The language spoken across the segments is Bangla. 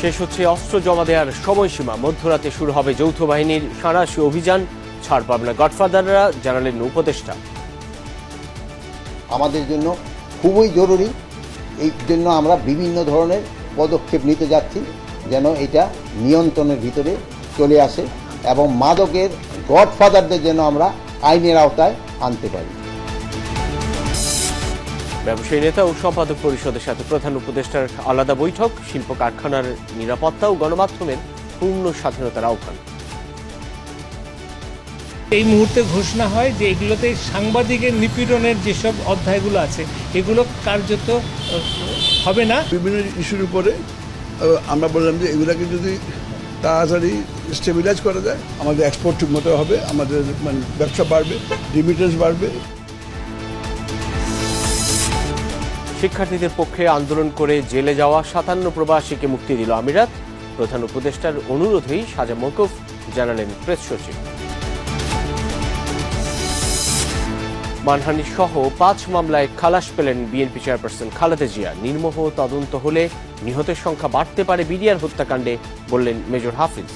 শেষ হচ্ছে অস্ত্র জমা দেওয়ার সময়সীমা। মধ্যরাতে শুরু হবে যৌথ বাহিনীর সাঁড়াশি অভিযান। ছাড় পাবে না গডফাদাররা, জানালেন উপদেষ্টা। আমাদের জন্য খুবই জরুরি, এই জন্য আমরা বিভিন্ন ধরনের পদক্ষেপ নিতে যাচ্ছি যেন এটা নিয়ন্ত্রণের ভিতরে চলে আসে এবং মাদকের গডফাদারদের যেন আমরা আইনের আওতায় আনতে পারি। ব্যবসায়ী নেতা ও সম্পাদক পরিষদের সাথে প্রধান উপদেষ্টার আলাদা বৈঠক। শিল্প কারখানার নিরাপত্তা ও গণমাধ্যমের পূর্ণ স্বাধীনতার আহ্বান। এই মুহূর্তে ঘোষণা হয় যে এগুলোতে সাংবাদিকের নিপীড়নের যেসব অধ্যায়গুলো আছে এগুলো কার্যত হবে না। বিভিন্ন ইস্যুর উপরে আমরা বললাম যে এগুলাকে যদি তাড়াতাড়ি স্টেবিলাইজ করা যায় আমাদের এক্সপোর্ট ঠিকমতো হবে, আমাদের মানে ব্যবসা বাড়বে, রিমিটেন্স বাড়বে। শিক্ষার্থীদের পক্ষে আন্দোলন করে জেলে যাওয়া 57 প্রবাসীকে মুক্তি দিল আমিরাত। প্রধান উপদেষ্টার অনুরোধেই সাজা মওকুফ, জানালেন প্রেস সচিব। মানহানি সহ 5 মামলায় খালাস পেলেন বিএনপি চেয়ারপারসন খালেদা জিয়া। নির্মোহ তদন্ত হলে নিহতের সংখ্যা বাড়তে পারে বিডিআর হত্যাকাণ্ডে, বললেন মেজর হাফিজ।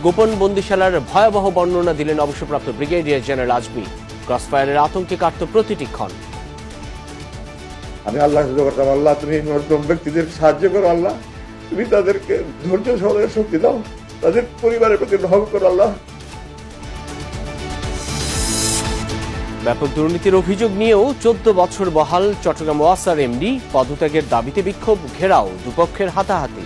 গোপন বন্দিশালার ভয়াবহ বর্ণনা দিলেন অবসরপ্রাপ্ত ব্রিগেডিয়ার জেনারেল আজমি। ক্রসফায়ারের আতঙ্কে কাটত প্রতিটি ক্ষণ। আমি আল্লাহ করতাম, আল্লাহ তুমি মজলুম ব্যক্তিদের সাহায্য করো, আল্লাহ তুমি তাদেরকে ধৈর্য সহকারে শক্তি দাও, তাদের পরিবারের প্রতি রহম করো আল্লাহ। ব্যাপক দুর্নীতির অভিযোগ নিয়েও 14 বছর বহাল চট্টগ্রাম ওয়াসার এমডি। পদত্যাগের দাবিতে বিক্ষোভ, ঘেরাও, দুপক্ষের হাতাহাতি।